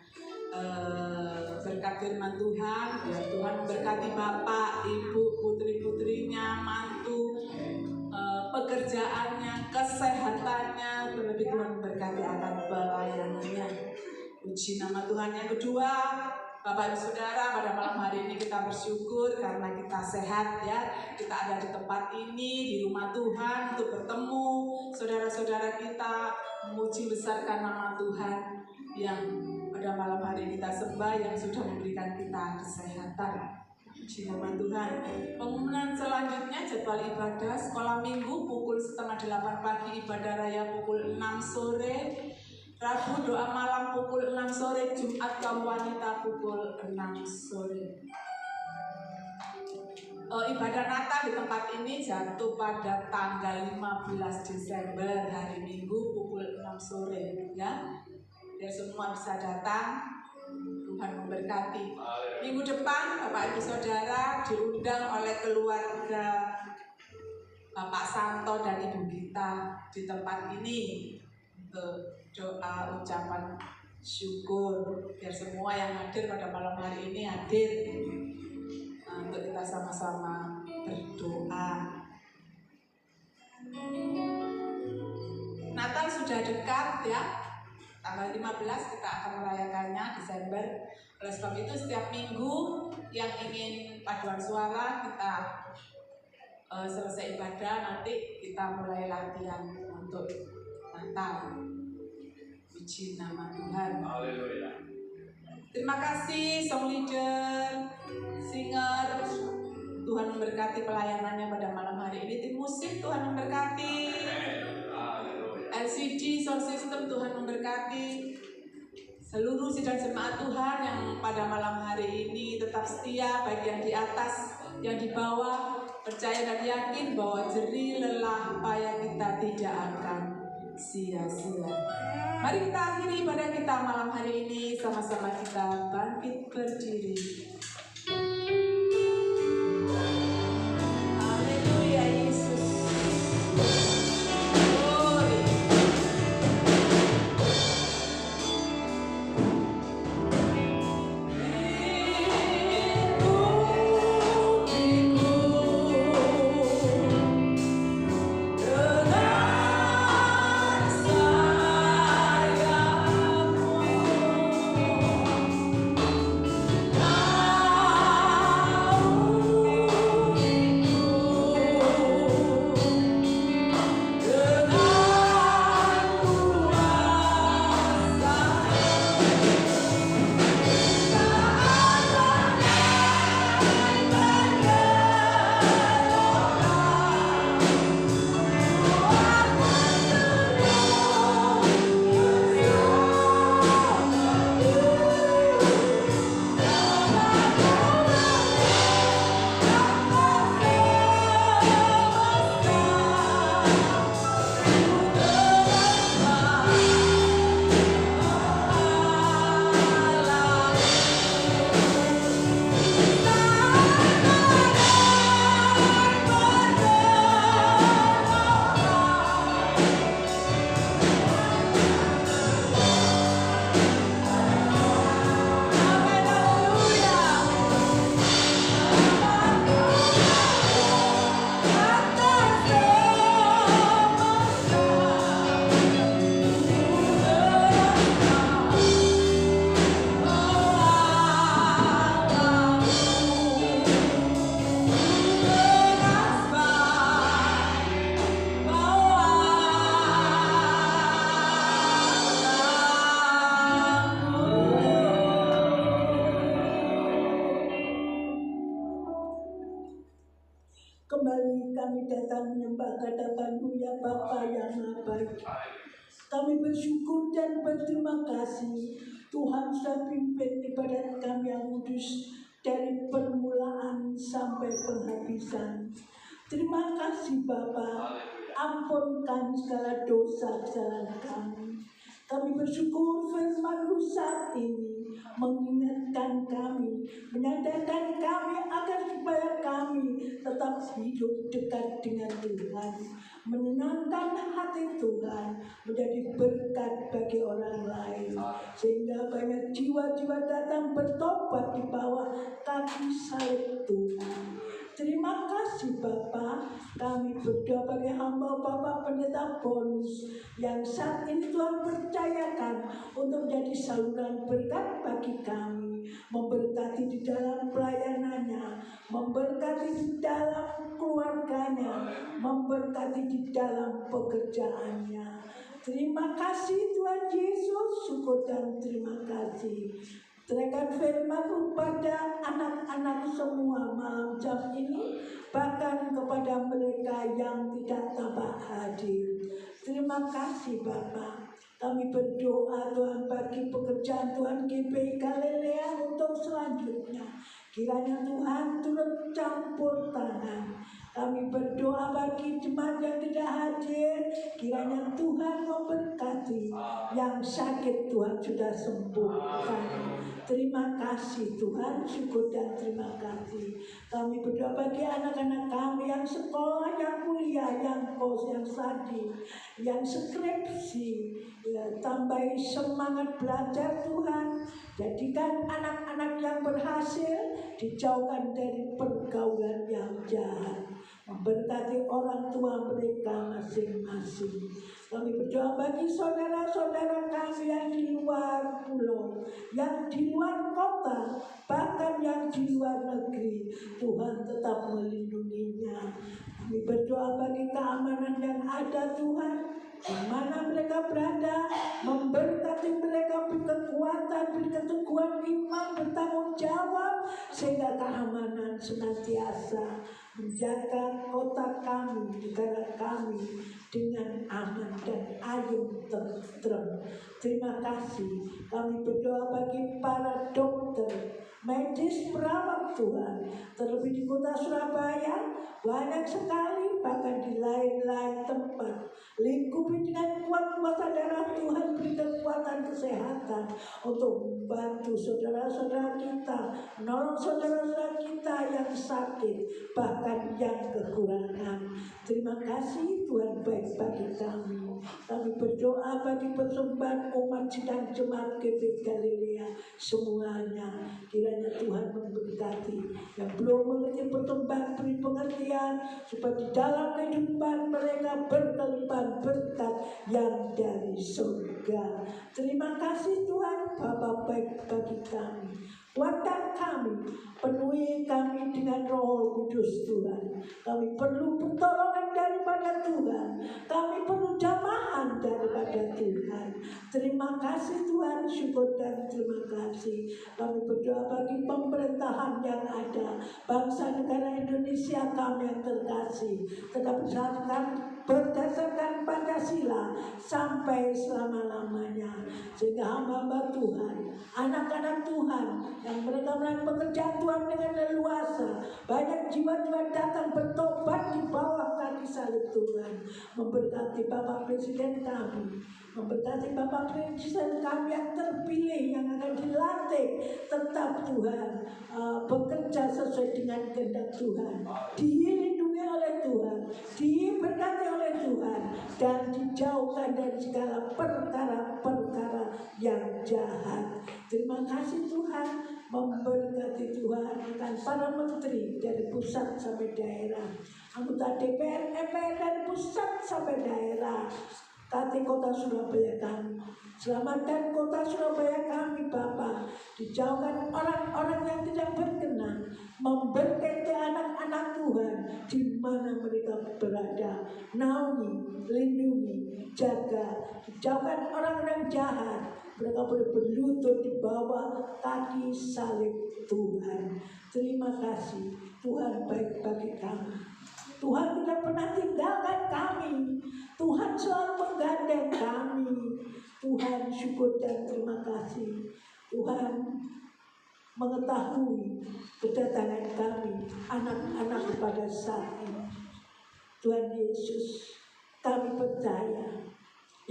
berkat firman Tuhan. Ya, Tuhan memberkati Bapak, Ibu, putri-putrinya, mantu, pekerjaannya, kesehatannya, terlebih Tuhan memberkati akan pelayanannya. Puji nama Tuhan. Yang kedua, Bapak Ibu Saudara, pada malam hari ini kita bersyukur karena kita sehat ya. Kita ada di tempat ini, di rumah Tuhan untuk bertemu saudara-saudara kita, memuji besarkan nama Tuhan yang pada malam hari ini kita sembah, yang sudah memberikan kita kesehatan. Puji nama Tuhan. Pengumuman selanjutnya jadwal ibadah sekolah minggu pukul 7:30 pagi, ibadah raya pukul 6 sore. Rabu doa malam pukul 6 sore, Jumat kaum wanita pukul 6 sore. Ibadah Natal di tempat ini jatuh pada tanggal 15 Desember hari Minggu pukul 6 sore ya. Biar semua bisa datang, Tuhan memberkati. Minggu depan Bapak Ibu Saudara diundang oleh keluarga Bapak Santo dan Ibu Gita di tempat ini untuk doa ucapan syukur, biar semua yang hadir pada malam hari ini hadir untuk kita sama-sama berdoa. Natal sudah dekat ya, tanggal 15 kita akan merayakannya Desember. Oleh sebab itu setiap minggu yang ingin paduan suara kita selesai ibadah nanti kita mulai latihan untuk Natal. Puji nama Tuhan. Haleluya. Terima kasih song leader, singer. Tuhan memberkati pelayanannya pada malam hari ini. Tim musik Tuhan memberkati. LCD sound system Tuhan memberkati. Seluruh sidang jemaat Tuhan yang pada malam hari ini tetap setia, baik yang di atas, yang di bawah, percaya dan yakin bahwa jerih lelah payah kita tidak akan sia-sia. Mari kita akhiri ibadah kita malam hari ini, sama-sama kita bangkit berdiri. Haleluya Yesus. Glory. Kembali kami datang menyembah hadapan-Mu ya Bapa yang Maha Baik. Kami bersyukur dan berterima kasih Tuhan sudah pimpin ibadat kami yang kudus dari permulaan sampai penghabisan. Terima kasih Bapa, ampunkan segala dosa kesalahan kami. Kami bersyukur firman-Mu saat ini mengingatkan kami, menyadarkan kami agar supaya kami tetap hidup dekat dengan Tuhan, menyenangkan hati Tuhan, menjadi berkat bagi orang lain, sehingga banyak jiwa-jiwa datang bertobat di bawah kaki salib Tuhan. Terima kasih Bapa, kami berdoa bagi hamba Bapak Pendeta Bonus yang saat ini Tuhan percayakan untuk menjadi saluran berkat bagi kami, memberkati di dalam pelayanannya, memberkati di dalam keluarganya, memberkati di dalam pekerjaannya. Terima kasih Tuhan Yesus, syukur dan terima kasih. Serahkan firman-Mu pada anak-anak semua malam jam ini, bahkan kepada mereka yang tidak tampak hadir. Terima kasih Bapa. Kami berdoa Tuhan bagi pekerjaan Tuhan GPI Galilea untuk selanjutnya. Kiranya Tuhan turut campur tangan. Kami berdoa bagi jemaat yang tidak hadir, kiranya Tuhan memberkati. Yang sakit Tuhan sudah sembuhkan. Terima kasih Tuhan, syukur dan terima kasih. Kami berdoa bagi anak-anak kami yang sekolah, yang kuliah, yang kos, yang studi, yang skripsi. Ya, tambahi semangat belajar Tuhan. Jadikan anak-anak yang berhasil dijauhkan dari pergaulan yang jahat. Memberkati orang tua mereka masing-masing. Kami berdoa bagi saudara-saudara kami yang di luar pulau, yang di luar kota, bahkan yang di luar negeri. Tuhan tetap melindunginya. Kami berdoa bagi keamanan yang ada Tuhan, di mana mereka berada, memberkati mereka, beri kekuatan, beri keteguhan iman, bertanggung jawab, sehingga keamanan senantiasa menjaga kota kami, negara kami dengan aman dan ayem tentrem. Terima kasih. Kami berdoa bagi para dokter, medis, perawat Tuhan, terlebih di kota Surabaya, banyak sekali, bahkan di lain-lain tempat. Lingkupi dengan kuat kuasa darah Tuhan, beri kekuatan kesehatan untuk membantu saudara-saudara kita, menolong saudara-saudara kita yang sakit, bahkan yang kekurangan. Terima kasih Tuhan baik bagi kami. Kami berdoa bagi persembahan umat sidang jemaat GPI Galilea semuanya. Kiranya Tuhan memberkati yang belum mengerti persembahan, beri pengertian supaya di dalam kehidupan mereka berkelimpahan berkat yang dari surga. Terima kasih Tuhan, Bapa baik bagi kami. Kuatkan kami, penuhi kami dengan Roh Kudus Tuhan. Kami perlu pertolongan daripada Tuhan. Kami perlu jamahan daripada Tuhan. Terima kasih Tuhan, syukur dan terima kasih. Kami berdoa bagi pemerintahan yang ada, bangsa negara Indonesia kami yang terkasih, tetap berdasarkan Pancasila sampai selama-lamanya. Sehingga hamba-hamba Tuhan, anak-anak Tuhan yang mereka melakukan pekerjaan Tuhan dengan leluasa, banyak jiwa-jiwa datang bertobat di bawah kaki salib Tuhan. Memberkati Bapak Presiden kami, memberkati Bapak Presiden kami yang terpilih, yang akan dilantik, tetap Tuhan bekerja sesuai dengan kehendak Tuhan, dilindungi oleh Tuhan, diberkati oleh Tuhan, dan dijauhkan dari segala perkara-perkara yang jahat. Terima kasih Tuhan, memberkati Tuhan akan para menteri dari pusat sampai daerah, anggota DPR, MPR dari pusat sampai daerah. Kati kota Surabaya kami, selamatkan kota Surabaya kami Bapa, dijauhkan orang-orang yang tidak berkenan, memberkati anak-anak Tuhan di mana mereka berada, naungi, lindungi, jaga, dijauhkan orang-orang jahat, mereka boleh berlutut di bawah kaki salib Tuhan. Terima kasih Tuhan baik bagi kami. Tuhan tidak pernah tinggalkan kami. Tuhan selalu menggandeng kami.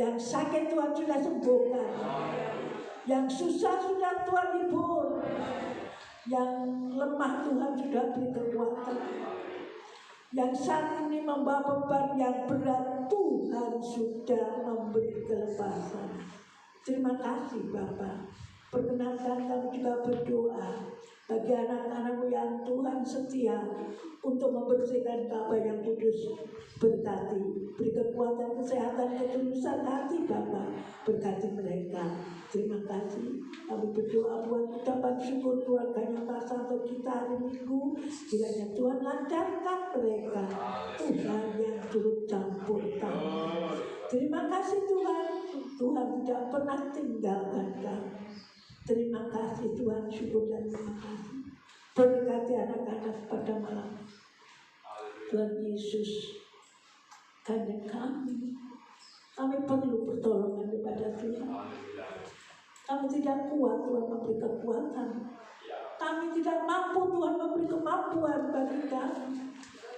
Yang sakit Tuhan sudah sembuhkan. Yang susah sudah Tuhan hibur. Yang lemah Tuhan sudah beri kekuatan. Yang saat ini membawa beban yang berat, Tuhan sudah memberi kelepasan. Terima kasih Bapa. Perkenankan kami juga berdoa bagi anak-anakmu yang Tuhan setia untuk membersihkan Ka'bah yang kudus. Berkati, beri kekuatan, kesehatan, ketulusan hati Bapa. Berkati mereka. Terima kasih. Kami berdoa buat ucapan syukur keluarganya Pak Santo kita hari Minggu. Kiranya Tuhan lancarkan mereka. Tuhan yang turut campur tangan. Terima kasih Tuhan. Tuhan tidak pernah tinggalkan kami. Terima kasih Tuhan, syukur dan terima kasih. Berkati anak-anak pada malam. Tuhan Yesus, karena kami perlu pertolongan daripada Tuhan. Kami tidak kuat, Tuhan memberi kekuatan. Kami tidak mampu, Tuhan memberi kemampuan bagi kami.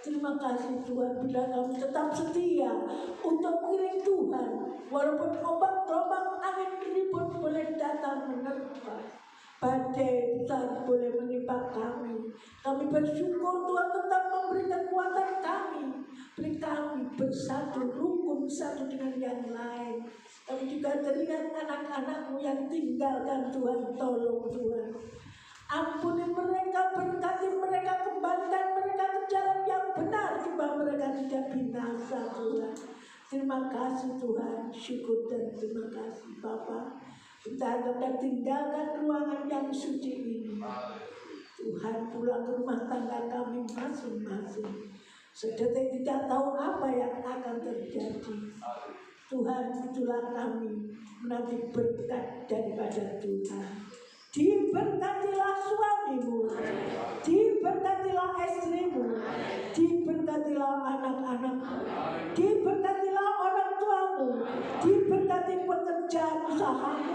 Terima kasih Tuhan, bila kami tetap setia untuk mengiring Tuhan. Walaupun ombak gelombang angin ribut boleh datang menerpa, badai besar boleh menimpa kami. Kami bersyukur Tuhan tetap memberi kekuatan kami. Beri kami bersatu, rukun satu dengan yang lain. Kami juga teringat anak-anakmu yang tinggalkan Tuhan, tolong Tuhan. Ampuni mereka, berkati mereka, kembalikan mereka ke jalan yang benar, supaya mereka tidak binasa Tuhan. Terima kasih Tuhan, syukur dan terima kasih Bapa. Kita dapat tinggalkan ruangan yang suci ini. Tuhan pulang ke rumah tangga kami masing-masing. Sedetik tidak tahu apa yang akan terjadi. Tuhan, itulah kami menanti berkat daripada Tuhan. Diberkatilah suamimu, diberkatilah istrimu, diberkatilah anak-anakmu, diberkatilah orang tuamu, diberkati pekerjaan usahamu,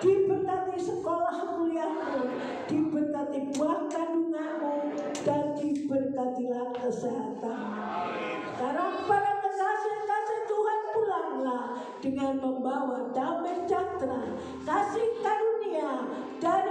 diberkati sekolah kuliahmu, diberkati buah kandunganmu, dan diberkatilah kesehatanmu. Sekarang para kekasih-kasih Tuhan pulanglah dengan membawa damai sejahtera, kasih karunia, dan